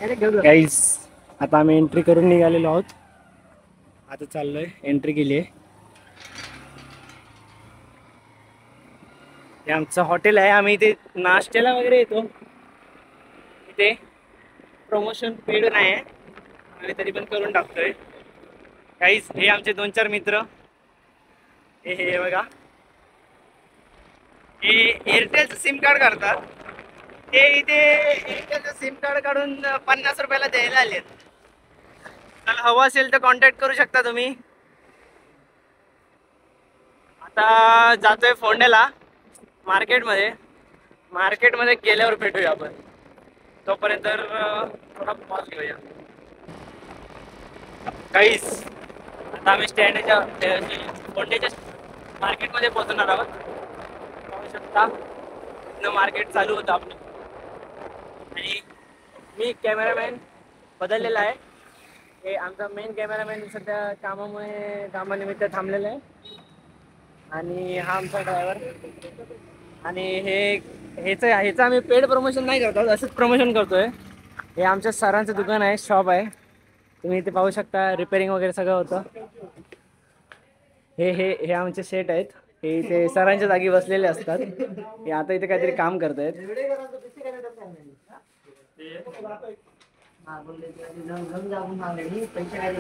Guys आता आम्ही entry करून निघालेलो आहोत. आता चाललोय, एंट्री केली आहे. हे आमचं हॉटेल आहे. आम्ही इथे नाश्त्याला वगैरे येतो. इथे प्रमोशन पेड नाही आहे, आम्ही तरी पण करून टाकतोय. गाईज हे आमचे 2-4 मित्र. हे बघा, हे एअरटेलचं सिम कार्ड करतात. ते इथे एअरटेलचं सिम कार्ड काढून 50 रुपयाला द्यायला आलेत. त्याला हवं असेल तर कॉन्टॅक्ट करू शकता तुम्ही. आता जातोय फोंड्याला मार्केटमध्ये गेल्यावर भेटूया आपण. तोपर्यंत थोडा पॉज घेऊया. काहीच आता आम्ही स्टँडच्या फोंड्याच्या मार्केटमध्ये पोहोचणार आहोत. पाहू शकता मार्केट चालू होतं आपलं. आणि मी कॅमेरामॅन बदललेला आहे. हे आमचा मेन कॅमेरामॅन सध्या कामानिमित्त थांबलेला आहे. आणि हा आमचा ड्रायव्हर. आणि ह्याचं आम्ही पेड प्रमोशन नाही करतो, असंच प्रमोशन करतोय. हे आमच्या सरांचं दुकान आहे, शॉप आहे. तुम्ही इथे पाहू शकता, रिपेअरिंग वगैरे सगळं होतं. हे आमचे सेट आहेत. हे इथे सरांच्या जागी बसलेले असतात. हे आता इथे काहीतरी काम करतायत.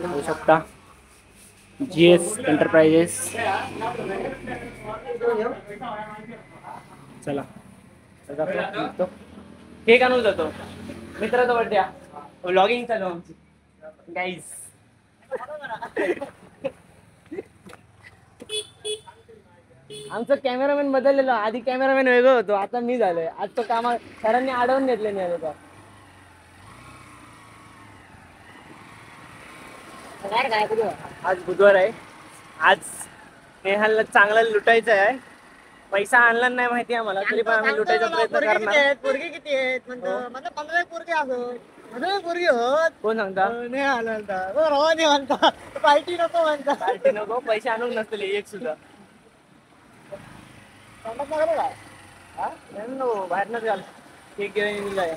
पाहू शकता GS एंटरप्राइजेस. चला जातो. केक आणून जातो. मित्राचा बर्थडे, व्लॉगिंग चालू आमची गाईज. आमचा कॅमेरामॅन बदललेला. आधी कॅमेरामॅन वेगळं होतो, आता मी झालोय. आज तो कामा सरांनी अडवून घेतले नाही आता. आज बुधवार आहे. आज नेहालला चांगला लुटायचं आहे. पैसा आणला नाही माहिती आम्हाला, तरी पण आम्ही लुटायचा प्रयत्न करणार. पोरगे किती आहेत म्हणतो, मला 15 पोरगे असो, 15 पोरगे होत. कोण सांगता? नाही म्हणता, पार्टी नको म्हणता. पार्टी नको, पैसे आणून नसतील एक सुद्धा. बाहेर न घाल. केक घेऊन जाय.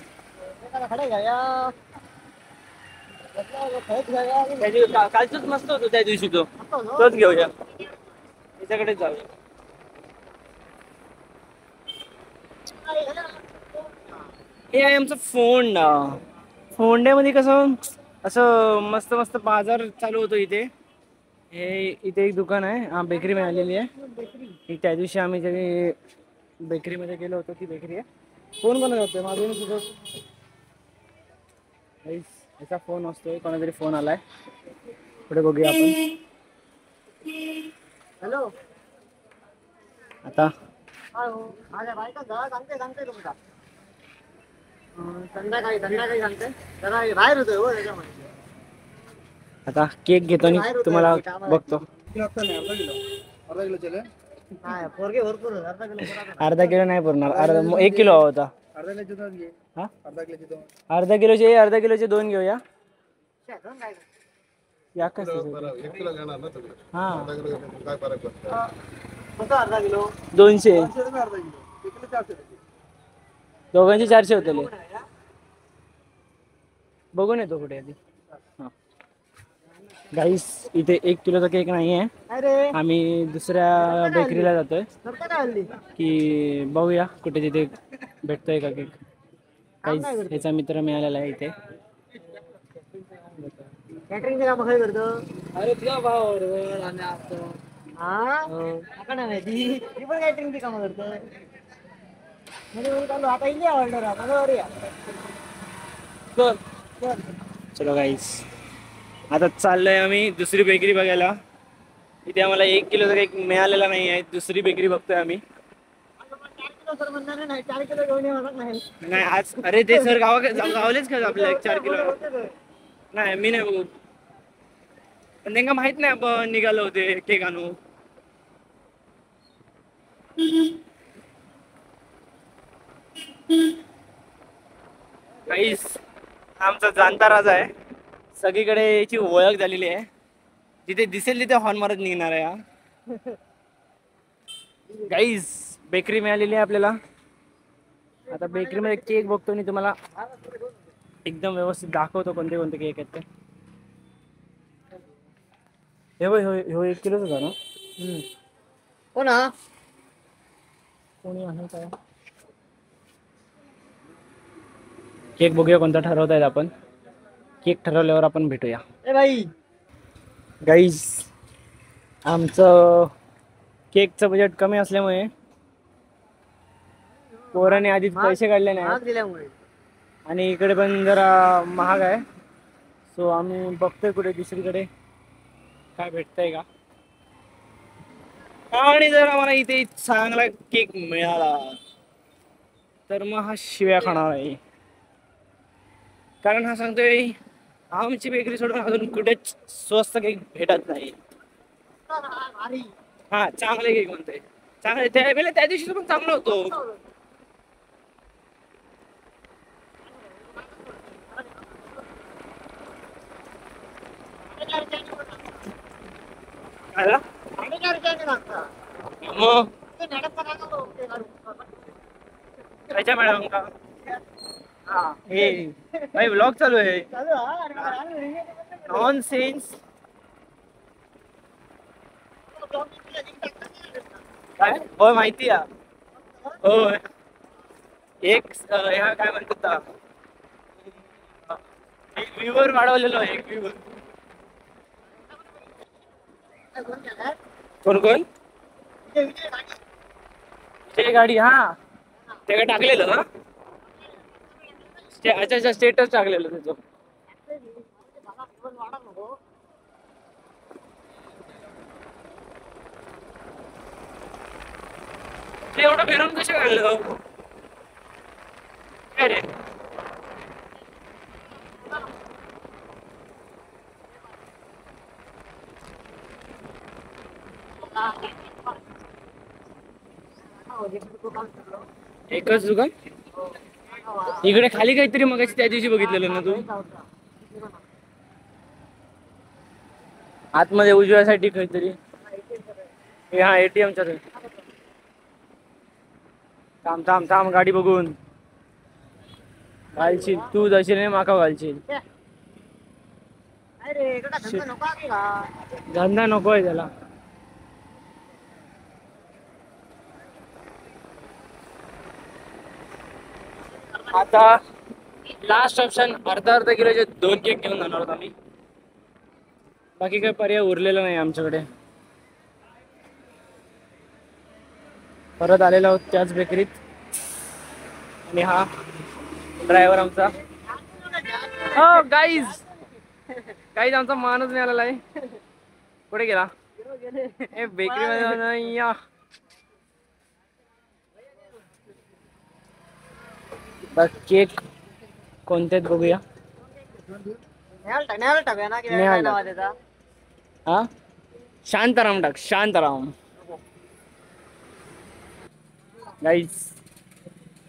कालचंच मस्त होतो त्या दिवशी, तोच घेऊया. त्याच्याकडेच जाऊया. हे आहे आमचं फोंड्यामध्ये कसं असं मस्त मस्त बाजार चालू होतो इथे. इथे एक दुकान आहे. हा बेकरी मिळालेली आहे. त्या दिवशी आम्ही ज्यावेळी बेकरीमध्ये गेलो होतो, ती बेकरी आहे. फोन बनवत होते माझे तुझं. याचा फोन असतोय, कोणातरी फोन आलाय. पुढे बघूया आपण. हॅलो, आता सांगते तुमचा संध्याकाळी सांगते. जरा बाहेर होतोय हो त्याच्यामध्ये. आता केक घेतो आणि तुम्हाला बघतो. अर्धा किलो नाही पुरणार. 1 किलो हवा होता. अर्धा किलोचे 2 घेऊया. या कसं हा 200. दोघांचे 400 होते. बघून येतो कुठे आधी. गाईस इथे 1 किलोचा केक नाही आहे. आम्ही दुसऱ्या बेकरीला जातोय की बघूया कुठे तिथे भेटतोय का केक. गाईस ह्याचा मित्र मिळालेला आहे इथे. कॅटरिंगचे काम काय करतो? अरे तुझा भाव माहिती ती पण कॅटरिंगची कामं करतो. आता इथे ऑर्डर चलो गाईस, आता चाललोय आम्ही दुसरी बेकरी बघायला. इथे आम्हाला 1 किलोचा केक मिळालेला नाही आहे. दुसरी बेकरी बघतोय आम्ही. 4 किलो घेऊन येणार नाही आज. अरे ते सर गावलेच का आपल्याला 4 किलो? नाही मी नाही बघू, पण त्यांना माहित नाही आपण निघालो होते केक आणू. गाईस आमचा जाणता राजा आहे. सगळीकडे याची ओळख झालेली आहे. जिथे दिसेल तिथे हॉर्न मारत निघणार आहे हा. गाईस बेकरी मिळालेली आहे आपल्याला. आता बेकरीमध्ये केक बघतो आणि तुम्हाला एकदम व्यवस्थित दाखवतो कोणते कोणते केक आहेत ते. हे बघ, ह्यो 1 किलोच होता ना. हो ना. कोणी आहे काय केक बघूया कोणता ठरवतायत आपण. केक ठरवल्यावर आपण भेटूया. ए भाई गाईज आमचं केकचं बजेट कमी असल्यामुळे पोराने आधीच पैसे काढले महाग नाही दिल्यामुळे आणि इकडे पण जरा महाग आहे. सो आम्ही बघतोय कुठे दुसरीकडे काय भेटतंय का. आणि जर आम्हाला इथे चांगला केक मिळाला तर मग हा शिव्या खाणार आहे. कारण हा सांगतोय आमची बेकरी सोडून अजून कुठेच स्वस्त केक भेटत नाही. भारी. हा चांगले केक म्हणतोय. चांगले त्या दिवशी पण चांगला होतो. काय आणि काय विचार लागता मग ते मॅडम काय करू ते काढू. खायच्या मॅडम का हा हे भाई व्लॉग चालू आहे. चालू हा, आणि ring आहे ते पण नाही. नॉन सेन्स काय होय माहिती आहे. होय एक ह्या काय म्हणतात एक व्ह्यूवर वाढवलेलो आहे. एक व्ह्यूवर कोण कोण ते गाडी हा ते काय टाकलेलं ना. अच्छा अच्छा स्टेटस टाकलेलं त्याचं. ते एवढं फिरून कसं काढलं काय रे. एकच दुकान इकडे खाली काहीतरी मगाशी त्या दिवशी बघितलेलं ना तू. आतमध्ये उजव्यासाठी काहीतरी हा ATMच्या थांब थांब थांब गाडी बघून घालशील तू जाशील नाही माका घालशील. अरे इकडं धंदा नको आहे का? धंदा नकोय त्याला. आता लास्ट ऑप्शन अर्धा किलोचे 2 केक घेऊन जाणार आहोत आम्ही. बाकी काही पर्याय उरलेला नाही आमच्याकडे. परत आलेलो आहोत त्याच बेकरीत आणि हा ड्रायव्हर आमचा. हो गाईज गाईज आमचा माणूस नाही आलेला आहे. कुठे गेला ए बेकरी मध्ये या. केक कोणते बघूया. न्यायला टाकूया ना की न्यायला. काय नाव आहे त्याचा? हा शांताराम टाक शांताराम. गाईज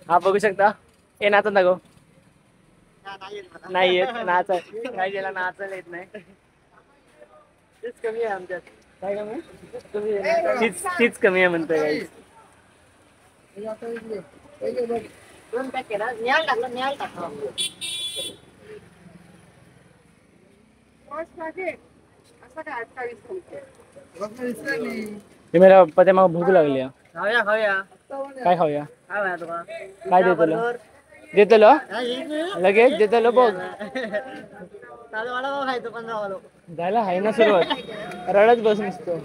हा बघू शकता. हे नाचत दाखव. नाही येत नाच काय त्याला नाचायला येत नाही. तीच कमी आहे आमच्यात. काय कमी आहे तीच कमी आहे म्हणतोय गाईज. दोन पॅक केला न्यायला टाकलं न्यायला टाकलं. हे मेरा पते मग भूक लागली आहे. खाऊया खाऊया काय खाऊया. काय होया तुला काय देतलो लगेच देतलो बघ. चालू वडापाव खायचो 15 वालो. जायला आहे ना सुरुवात रडत बस नुसतं.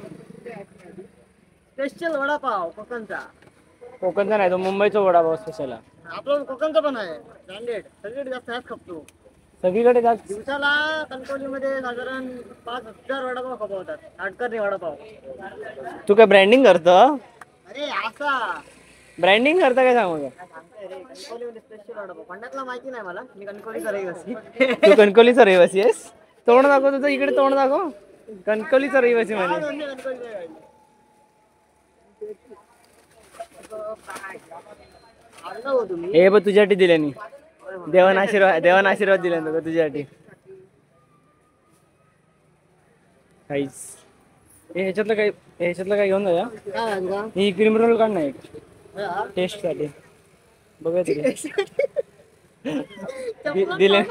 स्पेशल वडापाव कोकणचा. कोकणचा नाही तो मुंबईचा वडापाव स्पेशल आहे. आपलं कोकणचा पण आहे ब्रँडेड. सगळीकडे जास्त ह्याच खपतो. सगळीकडे जात दिवसाला कणकवलीमध्ये साधारण 5000 वडापाव खपवतात. आटकरणी वडापाव. तू काय ब्रँडिंग करतो. अरे असा ब्रँडिंग करता काय सांगू का. सांगतोय रे कणकवलीमध्ये स्पेशल वडापाव. पंढरला माहिती नाही मला. मी कणकवलीचा रहिवासी. तू कणकोलीचा रहिवासी आहेस. तोंड दाखव तुझं इकडे तोंड दाखव. कणकोलीचा रहिवासी म्हणे. कणकवलीचा रहिवासी. आणलं हो तुम्ही. हे बघ तुझ्यासाठी दिल्यानी देवान आशीर्वाद दिला ना तुझ्यासाठी. काहीच ह्याच्यातलं काय घेऊन जा. काय आहे तुला? ही क्रीम रोल काढ ना एक हा? टेस्ट साठी बघूया तरी. दिले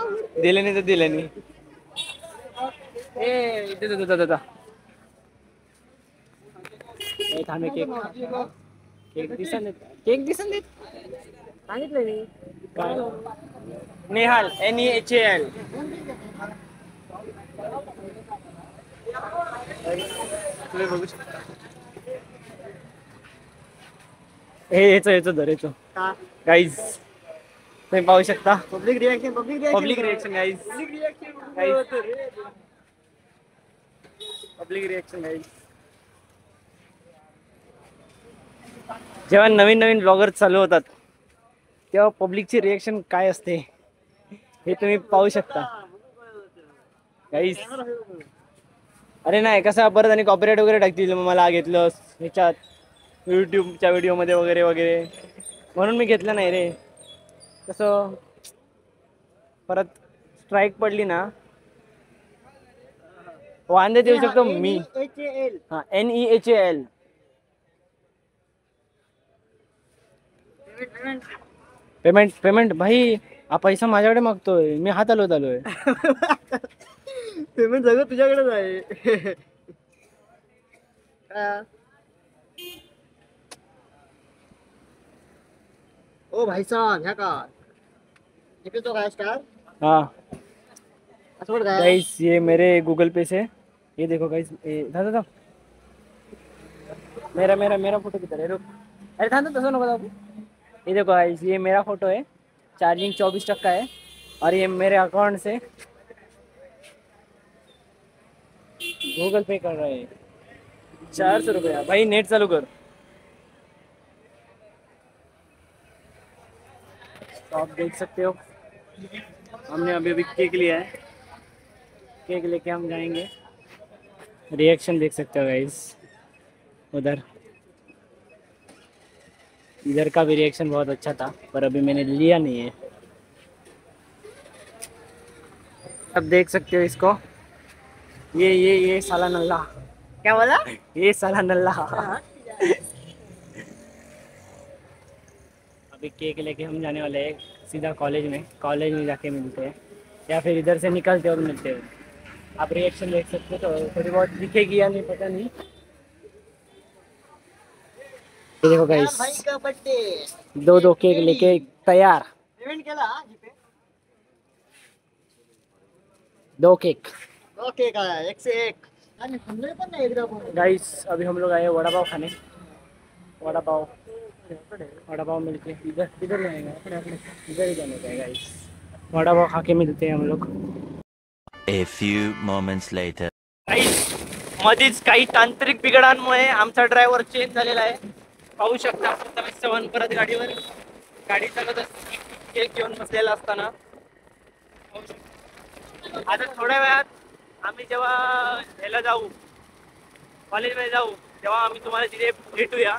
दिले नाही तर दिले नाही. ए इथे दादा थांबे केक केक दिसन देत सांगितलं मी नेहाल NEHAL. तुम्ही बघू शकता हे याचं धर याचं गाईज तुम्ही पाहू शकता public reaction guys public reaction guys. जेव्हा नवीन नवीन ब्लॉगर चालू होतात तेव्हा पब्लिकची रिएक्शन काय असते हे तुम्ही पाहू शकता गाईज. अरे नाही कसा परत आणि कॉपीराइट वगैरे टाकतील मला घेतलं ह्याच्यात यूट्यूबच्या व्हिडिओमध्ये वगैरे वगैरे म्हणून मी घेतलं नाही रे. कसं परत स्ट्राईक पडली ना वांदे देऊ शकतो मी. हा NEHAL. पेमेंट भाई हा पैसा माझ्याकडे मागतोय मी हात आलोय पेमेंट सगळं तुझ्याकडेच आहे. ओ भाई साहब ह्या का निकल तो काय स्टार. हाँ पासवर्ड काय गाइस ये मेरे गूगल पे से ये देखो गाइस था मेरा फोटो किधर है रुक. अरे था तसं नको दाखवू. ये देखो गाइस ये मेरा फोटो है चार्जिंग 24% है और ये मेरे अकाउंट से गूगल पे कर रहे हैं 400 रुपया. भाई नेट चालू कर. तो आप देख सकते हो हमने अभी केक लिया है. केक लेके हम जाएंगे. रिएक्शन देख सकते हो गाइस उधर इधर का भी रिएक्शन बहुत अच्छा था पर अभी मैंने लिया नहीं है. अब देख सकते हो इसको ये साला नल्ला. क्या बोला ये साला नल्ला. अभी केक लेके हम जाने वाले हैं सीधा कॉलेज में जाके मिलते हैं या फिर इधर से निकलते और मिलते हैं. आप रिएक्शन देख सकते हो तो थोड़ी बहुत दिखेगी या नहीं पता नहीं. ये देखो गाइस भाई का बर्थडे दो केक लेके तैयार. पेमेंट केला जीपे 2 केक ओके का 101 आणि समजले पण नाही एकदा पण. गाइस. अभी हम लोग आए वड़ा पाव खाने. वड़ा पाव मिलके इधर जाएंगे अपने इधर ही जाने का गाइस. वड़ा पाव खा के मिलते हैं हम लोग. A few moments later. मधीच काही तांत्रिक बिघाडांमुळे आमचा ड्रायव्हर चेंज झालेला आहे. पाहू शकता चव्हाण परत गाडीवर गाडी चालवत केक घेऊन बसलेला असताना आता थोड्या वेळात आम्ही जेव्हा ह्याला जाऊ कॉलेजमध्ये जाऊ तेव्हा आम्ही तुम्हाला तिथे भेटूया.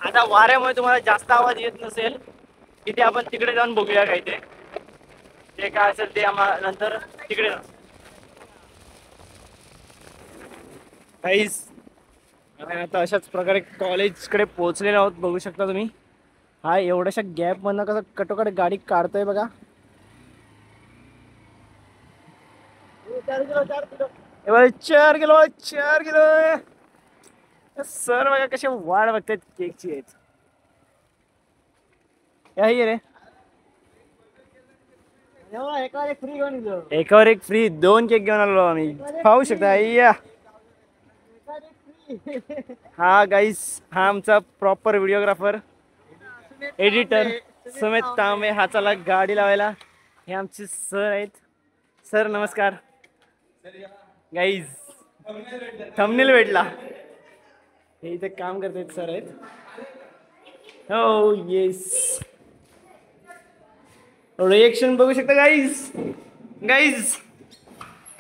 आता वाऱ्यामुळे तुम्हाला जास्त आवाज येत नसेल तिथे आपण तिकडे जाऊन बघूया काय ते काय असेल ते आम्हाला नंतर तिकडे जाऊ. गाईज आता अशाच प्रकारे कॉलेजकडे पोहोचलेलो आहोत. बघू शकता तुम्ही हा एवढ्याशा गॅप मधनं कसं कटोकट गाडी काढतोय बघा. 4 किलो सर बघा कसे वाढ बघतायत केकची आहेत. हे रे एकावर एक फ्री घेऊन गेलो. एकावर एक फ्री 2 केक घेऊन आलो आम्ही. पाहू शकता अय्या. हा गाईस हा आमचा प्रॉपर व्हिडिओग्राफर एडिटर सुमित तांबे. हा चला गाडी लावायला. हे आमचे सर आहेत. सर नमस्कार. गाईज थंबनेल भेटला. हे इथे काम करतात सर आहेत. हो येस रिएक्शन बघू शकता गाईज.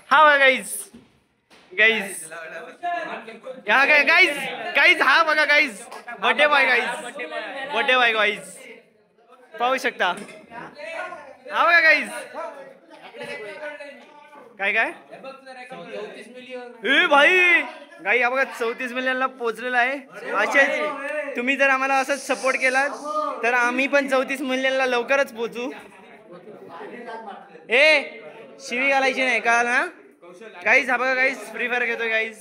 हा बघा गाईज हा काय गाईज हा बघा गाईज बर्थडे बॉय गाईज पाहू शकता. हा बघा गाईज काय ए भाई गाई हा बघा 34 मिलियनला पोहोचलेला आहे. असेच तुम्ही जर आम्हाला असंच सपोर्ट केला तर आम्ही पण 34 मिलियनला लवकरच पोहोचू. ए शिवी घालायची नाही का ना गाईज. हा बघा गाईज फ्री फायर घेतोय गाईज.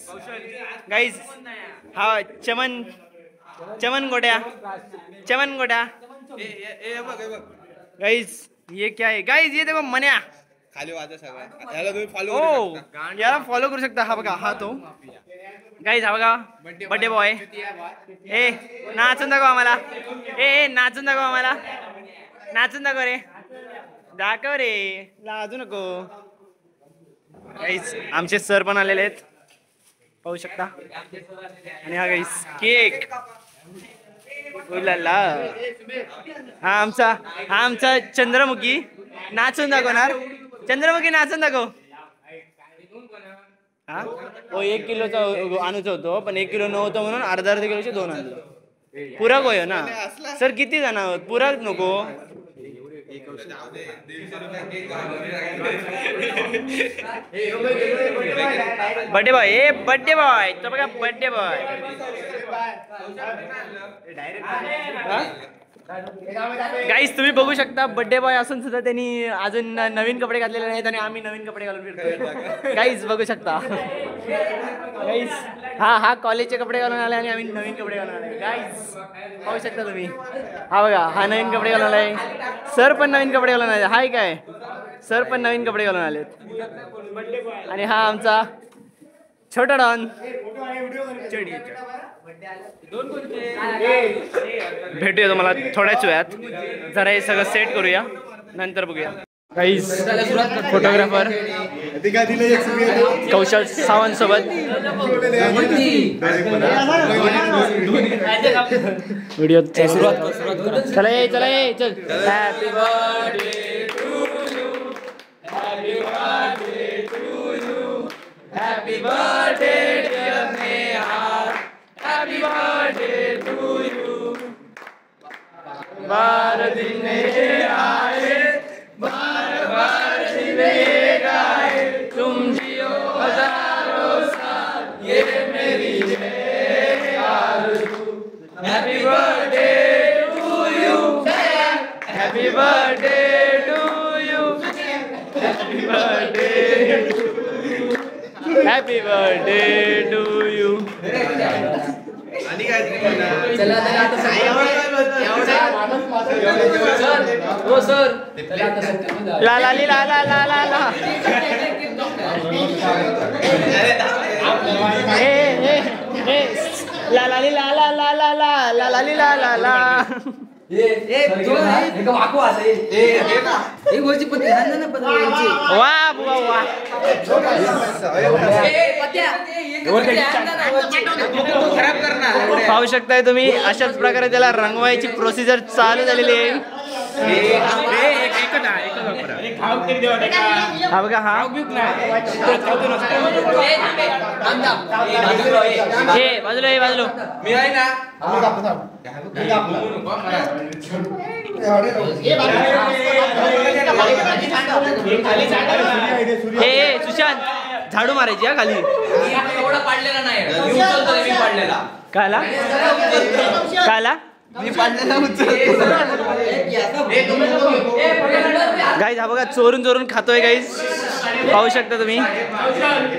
गाईज हा चमन चमन गोट्या चमन गोट्या गाईज. ये क्या है गाईज? ये देखो मन्या खाली वाजा सगळा याला तुम्ही फॉलो ओ याला फॉलो करू शकता. हा बघा हा तो गाईज. हा बघा बर्थडे बॉय. ए नाचून दाखव आम्हाला. ए नाचून दाखव आम्हाला. नाचून दाखव रे. दाखव रे. लाजू नको. गाईज आमचे सर पण आलेले आहेत पाहू शकता. आणि हा गाईज केक. उलाला. हा आमचा चंद्रमुखी नाचून दाखवणार. चंद्रमुखी नाचून दाखव. हा हो 1 किलोचा आणूचा होतो पण 1 किलो नव्हतं म्हणून अर्धा किलोचे 2 आणले. पुरक होय ना सर. किती जण आहोत? पुरक नको. Birthday boy. ए बर्थडे बॉय तो बघा बर्थडे बॉय. गाईस तुम्ही बघू शकता बर्थडे बॉय असून सुद्धा त्यांनी अजून नवीन कपडे घातलेले नाहीत आणि आम्ही नवीन कपडे घालून फिरतोय. गाईस बघू शकता. गाईस हा कॉलेजचे कपडे घालून आले आणि आम्ही नवीन कपडे घालून आले. गाईस पाहू शकता तुम्ही. हा बघा हा नवीन कपडे घालून आलाय. सर पण नवीन कपडे घालून आले. हाय काय सर पण नवीन कपडे घालून आलेत. आणि हा आमचा छोटा डॉन. भेटूया तुम्हाला थोड्याच वेळात. जरा हे सगळं सेट करूया नंतर बघूया. काही फोटोग्राफर कौशल सावंत सोबत व्हिडिओ चला ये चला ये चल. Happy birthday to you. Happy birthday to you. Happy birthday dear Neha. Happy birthday to you. बार दिन आए बार बार दिले गाए तुम जियो हजारों साल ये मेरी है आरज़ू. Happy birthday to you. Happy birthday to you. Happy birthday to you. Happy birthday to you. आणि काय चला हो सर ला ला ली ला ला ला ला ला. ला ला ली ला ला ला ला ला ला ला ली ला ला ला. वा बुवा वा. पाहू शकताय तुम्ही अशाच प्रकारे त्याला रंगवायची प्रोसिजर चालू झालेली आहे. हा बघा हा हे बाजूला हे बाजूला मी आहे ना. हे सुशांत झाडू मारायची हा खाली. पाडलेला नाही पाडलेला काला काला गाईज. हा बघा चोरून चोरून खातोय गाईज. पाहू शकता तुम्ही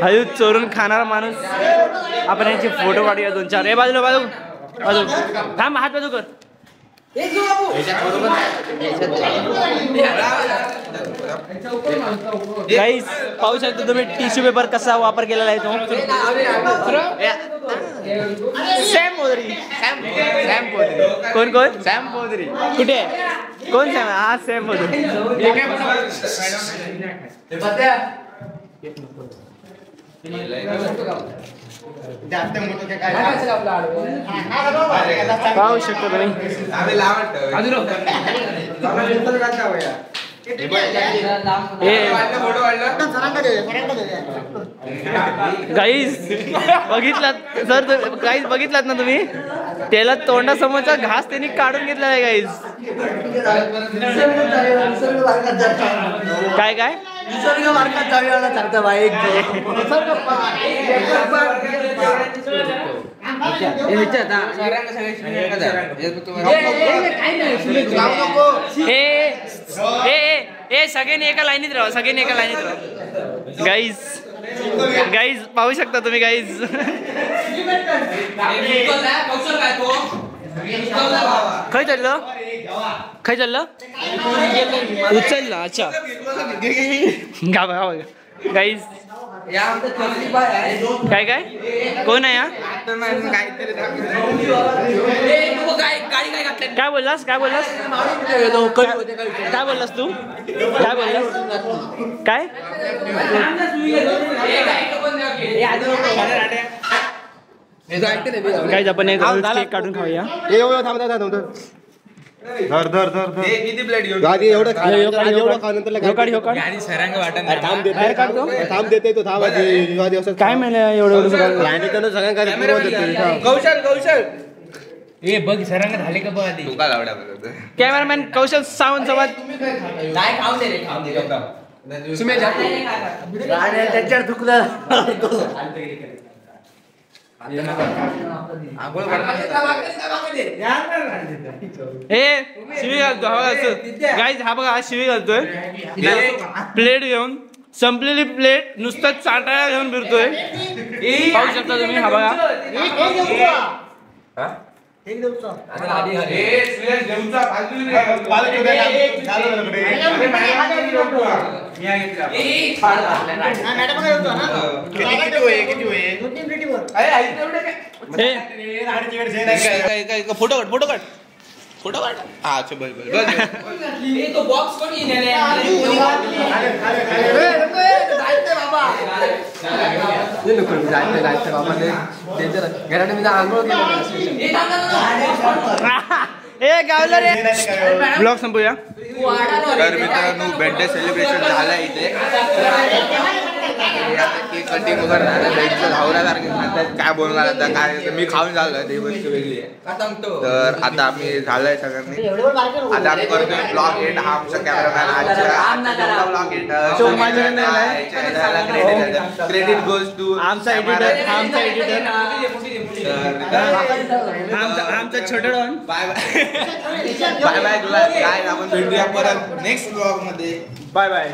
हळू चोरून खाणारा माणूस. आपण यांचे फोटो काढूया 2-4. हे बाजूला बाजू बाजू थांब हात बाजू कर. गाईज पाहू शकता तुम्ही टिश्यू पेपर कसा वापर केलेला आहे तो. सॅम पोदरी. कोण कोण? सॅम पोदरी. कुठे कोण सॅम? हा सॅम पोदरी. पाहू शकतो तुम्ही. गाईज बघितलात सर गाईज बघितलात ना तुम्ही त्याला तोंडासमोरचा घास त्यांनी काढून घेतलेला आहे गाईज. काय काय निसर्ग मार्गात जाऊया सांगता बाई. ए सगळ्यांनी एका लाईनीत राहा, सगळ्यांनी एका लाईनीत राहा. गाईज पाहू शकता तुम्ही गाईज. खय चाललं खय चाललं उचललं. अच्छा गावा गाईज काय काय कोण आहे काय बोललास काय बोललास काय बोललास तू काय बोललास काय काय आपण एक केक काढून खाऊया. धर धर धर धर किती प्लेट घेऊन एवढं थांब देते तो थांब काय मिळालं एवढं सगळ्यांना कौशल कौशल ए बघ सरांना झाले का बघ आधी. तुका लावडा कॅमेरामॅन कौशल सावंत सोबत काय खाऊन दे रे खाऊन दे. त्याच्यावर दुखलं. ए शिवी घालतो गाईज. हा बघा हा शिवी घालतोय प्लेट घेऊन. संपलेली प्लेट नुसतं चाटायला घेऊन फिरतोय. पाहू शकता तुम्ही. हा बघा फोटो काढ फोटो काढ फोटो काढ. हा अच्छा बस बस तो बॉक्स कोण घेऊन घराने मी आंघोळ ए गावला रे. ब्लॉग संपूया. तर मित्रांनो बर्थडे सेलिब्रेशन झालं इथे. केक कटिंग वगैरे झालं. बेडचं धावल्यासारखे खातात. काय बोलणार आता काय मी खाऊन झालं ते वस्तू वेगळी आहे. तर आता आम्ही झालंय सगळ्यांनी. आता आम्ही करतोय ब्लॉग एंड. हा आमचा कॅमेरामॅन आजचा blog end. Credit goes to आमचा एडिटर आमचा छोटा don. Bye bye bye bye तुला काय आपण भेटूया परत नेक्स्ट ब्लॉग मध्ये. Bye bye.